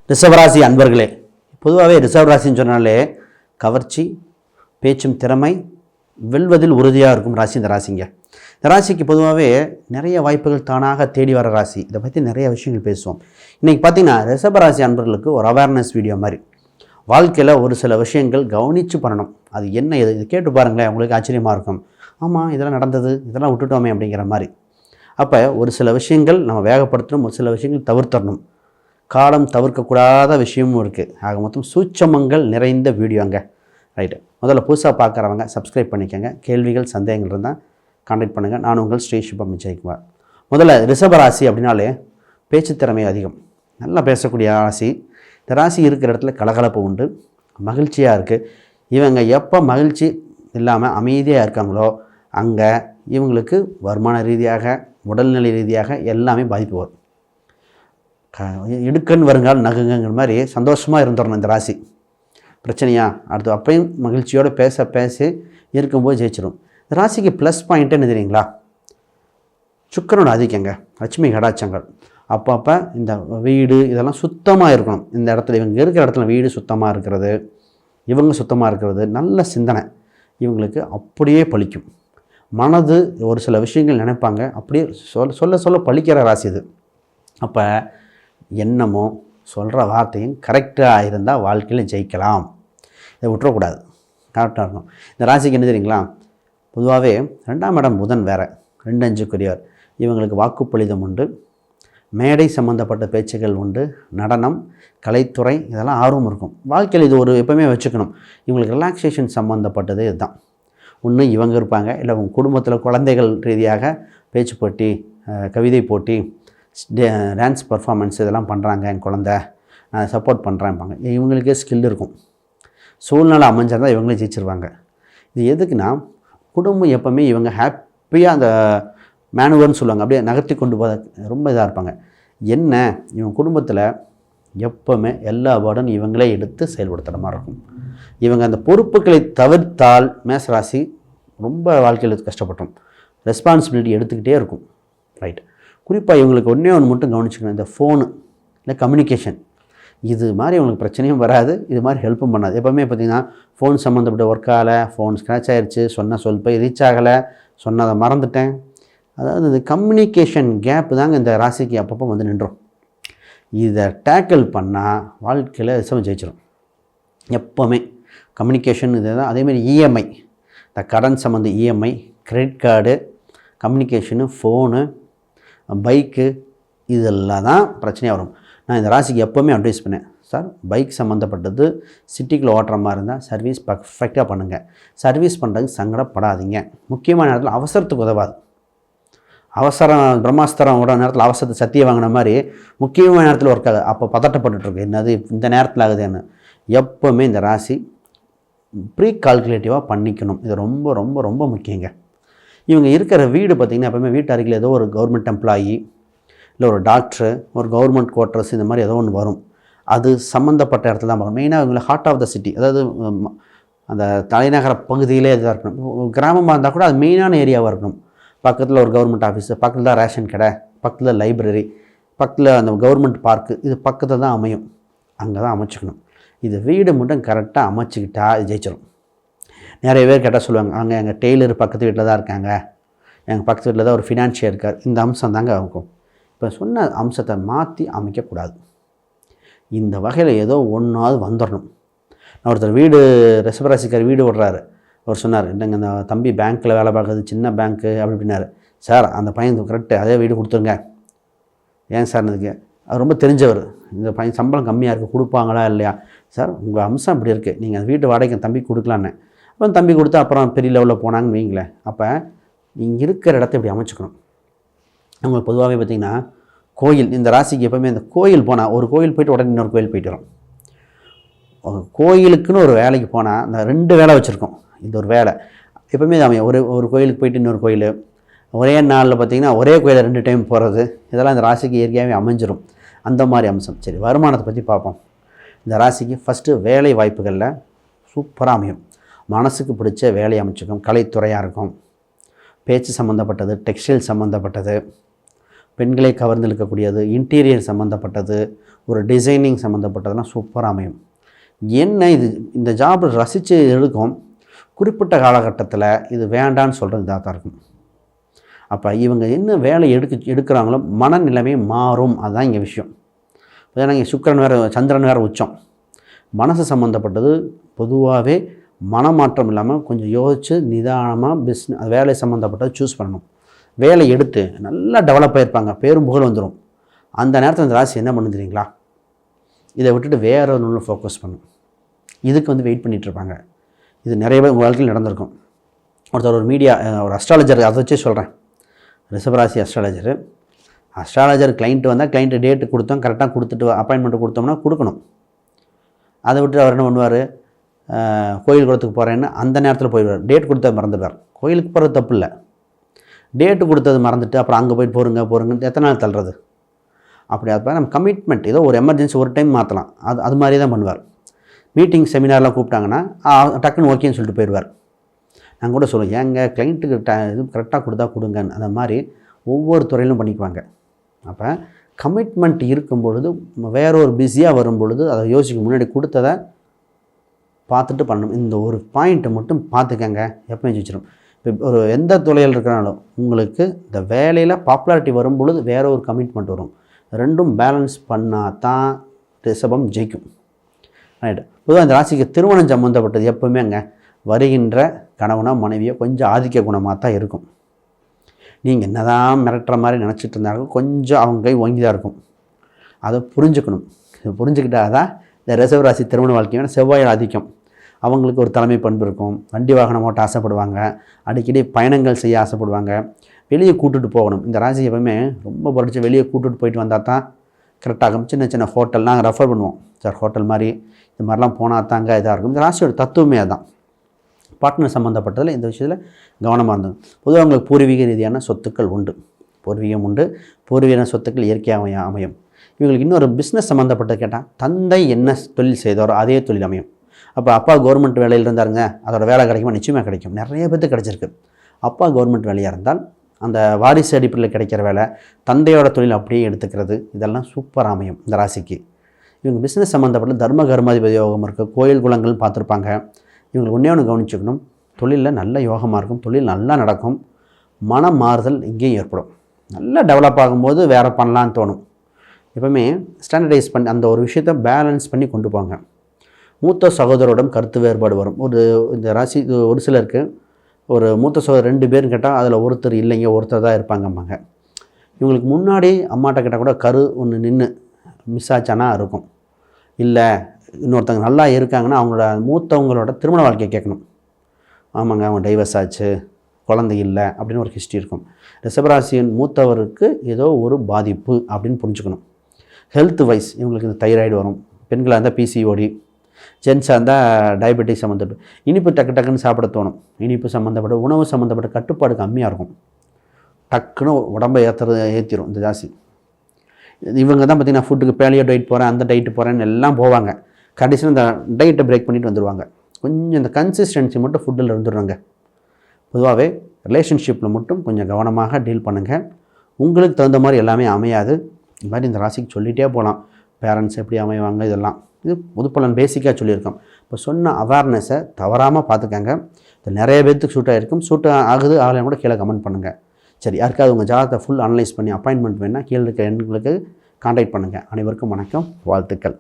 ரிஷபராசி அன்பர்களே, பொதுவாகவே ரிஷப ராசின்னு சொன்னாலே கவர்ச்சி, பேச்சும் திறமை, வெல்வதில் உறுதியாக இருக்கும் ராசி இந்த ராசிங்க. இந்த ராசிக்கு பொதுவாகவே நிறைய வாய்ப்புகள் தானாக தேடி வர ராசி. இதை பற்றி நிறைய விஷயங்கள் பேசுவோம். இன்றைக்கி பார்த்திங்கன்னா ரிஷபராசி அன்பர்களுக்கு ஒரு அவேர்னஸ் வீடியோ மாதிரி. வாழ்க்கையில் ஒரு சில விஷயங்கள் கவனித்து பண்ணணும். அது என்ன இது கேட்டு பாருங்களேன், உங்களுக்கு ஆச்சரியமாக இருக்கும். ஆமாம், இதெல்லாம் நடந்தது, இதெல்லாம் விட்டுட்டோமே அப்படிங்கிற மாதிரி. அப்போ ஒரு சில விஷயங்கள் நம்ம வேகப்படுத்தணும், ஒரு சில விஷயங்கள் தவிர்த்தரணும். காலம் தவிர்க்கக்கூடாத விஷயமும் இருக்குது. ஆக மொத்தம் சூட்சமங்கள் நிறைந்த வீடியோங்க. ரைட்டு, முதல்ல புதுசாக பார்க்குறவங்க சப்ஸ்கிரைப் பண்ணிக்கோங்க. கேள்விகள் சந்தேகங்கள் இருந்தால் கான்டாக்ட் பண்ணுங்கள். நான் உங்கள் ஸ்ரீ சுபம் விஜயகுமார். முதல்ல ரிஷபராசி அப்படின்னாலே பேச்சு திறமை அதிகம், நல்லா பேசக்கூடிய ராசி. இந்த ராசி இருக்கிற இடத்துல கலகலப்பு உண்டு, மகிழ்ச்சியாக இருக்குது. இவங்க எப்போ மகிழ்ச்சி இல்லாமல் அமைதியாக இருக்காங்களோ அங்கே இவங்களுக்கு வருமான ரீதியாக, உடல்நிலை ரீதியாக எல்லாமே பாதிப்பு வரும். இடுக்கன்னு வருங்கால் நகுங்கிற மாதிரி சந்தோஷமாக இருந்துடணும் இந்த ராசி. பிரச்சனையா அடுத்து அப்பையும் மகிழ்ச்சியோடு பேசி இருக்கும்போது ஜெயிச்சிடும். இந்த ராசிக்கு ப்ளஸ் பாயிண்ட் என்ன தெரியுங்களா? சுக்கிரனோட ஆதிக்கங்க, லட்சுமி கடாச்சங்கள். அப்பப்போ இந்த வீடு இதெல்லாம் சுத்தமாக இருக்கணும். இந்த இடத்துல இவங்க இருக்கிற இடத்துல வீடு சுத்தமாக இருக்கிறது, இவங்க சுத்தமாக இருக்கிறது, நல்ல சிந்தனை இவங்களுக்கு அப்படியே பழிக்கும். மனது ஒரு சில விஷயங்கள் நினைப்பாங்க, அப்படியே சொல்ல பழிக்கிற ராசி இது. அப்போ எண்ணமோ சொல்கிற வார்த்தையும் கரெக்டாக இருந்தால் வாழ்க்கையில் ஜெயிக்கலாம். இதை விட்டுறக்கூடாது, கரெக்டாக இருக்கணும். இந்த ராசிக்கு என்ன தெரியுங்களா? பொதுவாகவே 2ஆம் இடம் புதன் வேறு, 2-5 இவங்களுக்கு வாக்குப்பளிதம் உண்டு, மேடை சம்மந்தப்பட்ட பேச்சுகள் உண்டு, நடனம், கலைத்துறை இதெல்லாம் ஆர்வம் இருக்கும். வாழ்க்கையில் இது ஒரு எப்போவுமே வச்சுக்கணும். இவங்களுக்கு ரிலாக்ஸேஷன் சம்மந்தப்பட்டது இதுதான். ஒன்று இவங்க இருப்பாங்க, இல்லை உங்கள் குடும்பத்தில் குழந்தைகள் ரீதியாக பேச்சு போட்டி, கவிதை போட்டி, டான்ஸ் பர்ஃபார்மன்ஸ் இதெல்லாம் பண்ணுறாங்க, என் குழந்த நான் சப்போர்ட் பண்ணுறேன்பாங்க. இவங்களுக்கே ஸ்கில் இருக்கும். சூழ்நிலை அமைஞ்சால் இவங்களே ஜெயிச்சிருவாங்க. இது எதுக்குன்னா, குடும்பம் எப்போவுமே இவங்க ஹாப்பியாக அந்த மேனுவர்னு சொல்லுவாங்க, அப்படியே நகர்த்தி கொண்டு போக ரொம்ப இதாக இருப்பாங்க. என்ன இவங்க குடும்பத்தில் எப்போவுமே எல்லா வேர்டும் இவங்களே எடுத்து செயல்படுத்துகிற மாதிரி இருக்கும். இவங்க அந்த பொறுப்புகளை தவிர்த்தால் மேசராசி ரொம்ப வாழ்க்கையில் கஷ்டப்பட்டோம். ரெஸ்பான்சிபிலிட்டி எடுத்துக்கிட்டே இருக்கும். ரைட், குறிப்பாக இவங்களுக்கு ஒன்றே ஒன்று மட்டும் கவனிச்சுக்கணும். இந்த ஃபோனு இல்லை கம்யூனிகேஷன், இது மாதிரி இவங்களுக்கு பிரச்சனையும் வராது, இது மாதிரி ஹெல்ப்பும் பண்ணாது. எப்போவுமே பார்த்திங்கன்னா ஃபோன் சம்மந்தப்பட்ட ஒர்க்கால் ஃபோன் ஸ்க்ராட்ச் ஆகிடுச்சு, சொன்ன சொல் போய் ரீச் ஆகலை, சொன்னதை மறந்துட்டேன். அதாவது இந்த கம்யூனிகேஷன் கேப்பு தாங்க இந்த ராசிக்கு அப்பப்போ வந்து நின்றோம். இதை டேக்கிள் பண்ணால் வாழ்க்கையில் ரிஷபம் ஜெயிச்சிடும். எப்போவுமே கம்யூனிகேஷன் இது தான். அதேமாதிரி இஎம்ஐ, இந்த கடன் சம்மந்த EMI, credit card, communication, phone, bike, இதெல்லாம் தான் பிரச்சனையாக வரும். நான் இந்த ராசிக்கு எப்போவுமே அட்வைஸ் பண்ணேன், சார் பைக் சம்மந்தப்பட்டது சிட்டிக்குள்ளே ஓட்டுற மாதிரி இருந்தால் சர்வீஸ் பர்ஃபெக்டாக பண்ணுங்கள். சர்வீஸ் பண்ணுறதுக்கு சங்கடப்படாதீங்க. முக்கியமான நேரத்தில் அவசரத்துக்கு உதவாது. அவசரம் பிரம்மாஸ்திரம் விட நேரத்தில் அவசரத்தை சத்தியை வாங்கின மாதிரி முக்கியமான நேரத்தில் ஒர்க் ஆகுது. அப்போ பதட்டப்பட்டுருக்கு, என்னது இந்த நேரத்தில் ஆகுதுன்னு. எப்போவுமே இந்த ராசி ப்ரீ கால்குலேட்டிவாக பண்ணிக்கணும். இது ரொம்ப ரொம்ப ரொம்ப முக்கியங்க. இவங்க இருக்கிற வீடு பார்த்திங்கன்னா எப்போவுமே வீட்டு அருகில் ஏதோ ஒரு கவர்மெண்ட் எம்ப்ளாயி, இல்லை ஒரு டாக்டரு, ஒரு கவர்மெண்ட் குவார்ட்டர்ஸ் இந்த மாதிரி ஏதோ ஒன்று வரும். அது சம்மந்தப்பட்ட இடத்துல தான் பார்க்கணும். மெயினாக இவங்களை ஹார்ட் ஆஃப் த சிட்டி, அதாவது அந்த தலைநகர பகுதியிலே இதாக இருக்கணும். கிராமமாக இருந்தால் கூட அது மெயினான ஏரியாவாக இருக்கணும். பக்கத்தில் ஒரு கவர்மெண்ட் ஆஃபீஸு, பக்கத்தில் தான் ரேஷன் கடை, பக்கத்தில் லைப்ரரி, பக்கத்தில் அந்த கவர்மெண்ட் பார்க்கு, இது பக்கத்தில் தான் அமையும். அங்கே தான் அமைச்சிக்கணும். இது வீடு மட்டும் கரெக்டாக அமைச்சிக்கிட்டா இது ஜெயிச்சிடும். நிறைய பேர் கேட்டால் சொல்லுவாங்க, அங்கே எங்கள் டெய்லர் பக்கத்து வீட்டில் தான் இருக்காங்க, எங்கள் பக்கத்து வீட்டில் தான் ஒரு ஃபினான்ஷியர் இருக்கார். இந்த அம்சம் தாங்க இருக்கும். இப்போ சொன்ன அம்சத்தை மாற்றி அமைக்கக்கூடாது. இந்த வகையில் ஏதோ ஒன்றாவது வந்துடணும். நான் ஒருத்தர் வீடு ரிஷபராசிக்கார் வீடு விடுறாரு. அவர் சொன்னார், இல்லைங்க இந்த தம்பி பேங்க்கில் வேலை பார்க்குறது, சின்ன பேங்க்கு அப்படி அப்படின்னாரு. சார் அந்த பையன் கரெக்டு அதே வீடு கொடுத்துருங்க. ஏன் சார் இதுக்கு? அவர் ரொம்ப தெரிஞ்சவர். இந்த பையன் சம்பளம் கம்மியாக இருக்குது, கொடுப்பாங்களா இல்லையா? சார் உங்கள் அம்சம் அப்படி இருக்குது, நீங்கள் அந்த வீட்டு வாடகை தம்பி கொடுக்கலான்னு. அப்புறம் தம்பி கொடுத்து அப்புறம் பெரிய லெவலில் போனாங்கன்னு வைங்களேன். அப்போ நீங்கள் இருக்கிற இடத்த இப்படி அமைச்சுக்கணும். அவங்களுக்கு பொதுவாகவே பார்த்திங்கன்னா கோயில், இந்த ராசிக்கு எப்போவுமே இந்த கோயில் போனால், ஒரு கோயில் போய்ட்டு உடனே இன்னொரு கோயில் போய்ட்டு வரும். கோயிலுக்குன்னு ஒரு வேலைக்கு போனால் அந்த 2 வேலை வச்சுருக்கோம். இது ஒரு வேலை எப்போவுமே அமையும். ஒரு கோயிலுக்கு போய்ட்டு இன்னொரு கோயில், ஒரே நாளில் பார்த்திங்கன்னா ஒரே கோயிலை 2 டைம் போகிறது, இதெல்லாம் இந்த ராசிக்கு இயற்கையாகவே அமைஞ்சிடும். அந்த மாதிரி அம்சம். சரி, வருமானத்தை பற்றி பார்ப்போம். இந்த ராசிக்கு ஃபஸ்ட்டு வேலை வாய்ப்புகளில் சூப்பராக அமையும். மனசுக்கு பிடிச்ச வேலையை அமைச்சுக்கும். கலைத்துறையாக இருக்கும், பேச்சு சம்மந்தப்பட்டது, டெக்ஸ்டைல் சம்மந்தப்பட்டது, பெண்களை கவர்ந்து இழுக்கக்கூடியது, இன்டீரியர் சம்மந்தப்பட்டது, ஒரு டிசைனிங் சம்மந்தப்பட்டதெல்லாம் சூப்பராக அமையும். என்ன இது இந்த ஜாப் ரசித்து எடுக்கும், குறிப்பிட்ட காலகட்டத்தில் இது வேண்டான்னு சொல்கிறது இதாக தான் இருக்கும். அப்போ இவங்க என்ன வேலை எடுக்கிறாங்களோ மனநிலைமை மாறும். அதுதான் இங்கே விஷயம். ஏன்னா இங்கே சுக்கிரன் வேறு சந்திரன் வேறு உச்சம். மனசு சம்மந்தப்பட்டது பொதுவாகவே மனமாற்றம் இல்லாமல் கொஞ்சம் யோசித்து நிதானமாக வேலை சம்மந்தப்பட்டது சூஸ் பண்ணணும். வேலை எடுத்து நல்லா டெவலப் ஆகிருப்பாங்க, பேரும் புகழ் வந்துடும். அந்த நேரத்தில் இந்த ராசி என்ன பண்ணு தெரியுங்களா, இதை விட்டுட்டு வேறு ஒன்று ஃபோக்கஸ் பண்ணும். இதுக்கு வெயிட் பண்ணிகிட்ருப்பாங்க. இது நிறைய பேர் உங்கள் வாழ்க்கையில் நடந்திருக்கும். ஒருத்தர் ஒரு மீடியா ஒரு அஸ்ட்ராலஜர், அதை வச்சே சொல்கிறேன். ரிஷபராசி அஸ்ட்ராலஜர் கிளைண்ட்டு வந்தால் கிளைண்ட்டு டேட்டு கொடுத்தோம், கரெக்டாக கொடுத்துட்டு அப்பாயின்மெண்ட்டு கொடுத்தோம்னா கொடுக்கணும். அதை விட்டு அவர் என்ன பண்ணுவார், கோயில் குளத்துக்கு போகிறேன்னு அந்த நேரத்தில் போயிடுவார். டேட் கொடுத்தா மறந்துடுவார். கோயிலுக்கு போகிறது தப்பு இல்லை, டேட்டு கொடுத்தது மறந்துட்டு அப்புறம் அங்கே போயிட்டு போருங்கன்னு எத்தனை நாள் தள்ளுறது. அப்படி அப்போ நம்ம கமிட்மெண்ட் ஏதோ ஒரு எமர்ஜென்சி ஒரு டைம் மாற்றலாம். அது மாதிரி தான் பண்ணுவார். மீட்டிங் செமினார்லாம் கூப்பிட்டாங்கன்னா டக்குன்னு ஓகேன்னு சொல்லிட்டு போயிடுவார். நாங்கள் கூட சொல்லுவோம், ஏங்க கிளைண்ட்டுக்கு இது கரெக்டாக கொடுங்கன்னு. அந்த மாதிரி ஒவ்வொரு துறையிலும் பண்ணிக்குவாங்க. அப்போ கமிட்மெண்ட் இருக்கும் பொழுது வேற ஒரு பிஸியாக வரும் பொழுது அதை யோசிக்க முன்னாடி கொடுத்ததை பார்த்துட்டு பண்ணணும். இந்த ஒரு பாயிண்ட்டை மட்டும் பார்த்துக்கங்க, எப்போ வச்சிடும். இப்போ ஒரு எந்த துறையில் இருக்கிறனாலும் உங்களுக்கு இந்த வேலையில் பாப்புலாரிட்டி வரும் பொழுது வேறு ஒரு கமிட்மெண்ட் வரும். ரெண்டும் பேலன்ஸ் பண்ணால் தான் ரிஷபம் ஜெயிக்கும். ரைட்டு. பொதுவாக இந்த ராசிக்கு திருமணம் சம்மந்தப்பட்டது எப்போவுமே வருகின்ற கணவனோ மனைவியோ கொஞ்சம் ஆதிக்க குணமாக தான் இருக்கும். நீங்கள் என்ன தான் மிரட்டுற மாதிரி நினச்சிட்டு இருந்தாலும் கொஞ்சம் அவங்க கை ஓங்கி தான் இருக்கும். அதை புரிஞ்சுக்கணும். இது புரிஞ்சுக்கிட்டால் தான் இந்த ரிஷப ராசி திருமண வாழ்க்கையான செவ்வாய் ஆதிக்கம். அவங்களுக்கு ஒரு தலைமை பண்பு இருக்கும். வண்டி வாகனம் ஓட்ட ஆசைப்படுவாங்க, அடிக்கடி பயணங்கள் செய்ய ஆசைப்படுவாங்க, வெளியே கூட்டுட்டு போகணும். இந்த ராசி எப்பவுமே ரொம்ப படித்து வெளியே கூட்டுட்டு போயிட்டு வந்தால் தான் கரெக்டாகும். சின்ன சின்ன ஹோட்டல் நாங்கள் ரெஃபர் பண்ணுவோம், சார் ஹோட்டல் மாதிரி இது மாதிரிலாம் போனால் தாங்க இதாக இருக்கும். இந்த ராசியோட தத்துவமே அதுதான். பார்ட்னர் சம்மந்தப்பட்டதில் இந்த விஷயத்தில் கவனமாக இருந்தது. பொதுவாக அவங்களுக்கு பூர்வீக ரீதியான சொத்துக்கள் உண்டு, பூர்வீகம் உண்டு. பூர்வீக சொத்துக்கள் இயற்கையாக அமையும். இவங்களுக்கு இன்னொரு பிஸ்னஸ் சம்மந்தப்பட்டது கேட்டால் தந்தை என்ன தொழில் செய்தாரோ அதே தொழில் அமையும். அப்போ அப்பா கவர்மெண்ட் வேலையில் இருந்தாருங்க, அதோட வேலை கிடைக்குமா, நிச்சயமாக கிடைக்கும். நிறைய பேருக்கு கிடச்சிருக்கு. அப்பா கவர்மெண்ட் வேலையாக இருந்தால் அந்த வாரிசு அடிப்படையில் கிடைக்கிற வேலை, தந்தையோட தொழில் அப்படியே எடுத்துக்கிறது, இதெல்லாம் சூப்பர் அமையும் இந்த ராசிக்கு. இவங்க பிஸ்னஸ் சம்மந்தப்பட்ட தர்ம கர்மாதிபதி யோகம் இருக்குது. கோயில் குளங்கள் பார்த்துருப்பாங்க. இவங்களுக்கு ஒன்றே ஒன்று கவனிச்சுக்கணும், தொழிலில் நல்ல யோகமாக இருக்கும், தொழில் நல்லா நடக்கும், மன மாறுதல் இங்கேயும் ஏற்படும். நல்லா டெவலப் ஆகும்போது வேறு பண்ணலான்னு தோணும். எப்பவுமே ஸ்டாண்டர்டைஸ் பண்ணி அந்த ஒரு விஷயத்தை பேலன்ஸ் பண்ணி கொண்டு போங்க. மூத்த சகோதரோடும் கருத்து வேறுபாடு வரும். இந்த ராசி ஒரு சிலருக்கு ஒரு மூத்த சகோதரர் 2 பேரும் கேட்டால் அதில் ஒருத்தர் இல்லைங்க, ஒருத்தர் தான் இருப்பாங்கம்பாங்க. இவங்களுக்கு முன்னாடி அம்மாட்ட கேட்டால் கூட கரு ஒன்று நின்று மிஸ் ஆச்சானா இருக்கும். இல்லை இன்னொருத்தவங்க நல்லா இருக்காங்கன்னா அவங்களோட மூத்தவங்களோட திருமண வாழ்க்கையை கேட்கணும். ஆமாங்க, அவங்க டைவர்ஸ் ஆச்சு, குழந்தை இல்லை அப்படின்னு ஒரு ஹிஸ்ட்ரி இருக்கும். ரிஷபராசியின் மூத்தவருக்கு ஏதோ ஒரு பாதிப்பு அப்படின்னு புரிஞ்சுக்கணும். ஹெல்த் வைஸ் இவங்களுக்கு இந்த தைராய்டு வரும். பெண்களாக இருந்தால் பிசிஓடி, ஜென்ஸாக இருந்தால் டயபெட்டிஸ் சம்மந்தப்பட்ட இனிப்பு டக்குன்னு சாப்பிட தோணும். இனிப்பு சம்மந்தப்பட்ட உணவு சம்மந்தப்பட்ட கட்டுப்பாடு கம்மியாக இருக்கும். டக்குன்னு உடம்பை ஏற்றிடும் இந்த ஜாஸ்தி. இவங்க தான் பார்த்திங்கன்னா ஃபுட்டுக்கு பேலியோ டயட் போகிறேன், அந்த டயட்டு போகிறேன்னு எல்லாம் போவாங்க. கடைசியில் இந்த டயட்டை பிரேக் பண்ணிட்டு வந்துடுவாங்க. கொஞ்சம் இந்த கன்சிஸ்டன்சி மட்டும் ஃபுட்டில் இருந்துடுறாங்க. பொதுவாகவே ரிலேஷன்ஷிப்பில் மட்டும் கொஞ்சம் கவனமாக டீல் பண்ணுங்கள். உங்களுக்கு தகுந்த மாதிரி எல்லாமே அமையாது. இது மாதிரி இந்த ராசிக்கு சொல்லிகிட்டே போகலாம். பேரண்ட்ஸ் எப்படி அமைவாங்க, இதெல்லாம் இது பொதுப்பலன் பேசிக்காக சொல்லியிருக்கோம். இப்போ சொன்ன அவேர்னஸை தவறாமல் பார்த்துக்கங்க. இது நிறைய பேர்த்துக்கு சூட் ஆகிருக்கும். சூட் ஆகுது ஆகலைன்னு கூட கீழே கமெண்ட் பண்ணுங்கள். சரி, யாருக்காவது உங்கள் ஜாதகத்தை ஃபுல் அனலைஸ் பண்ணி அப்பாயின்மெண்ட் வேணால் கீழே இருக்க எண்களுக்கு கான்டாக்ட் பண்ணுங்கள். அனைவருக்கும் வணக்கம், வாழ்த்துக்கள்.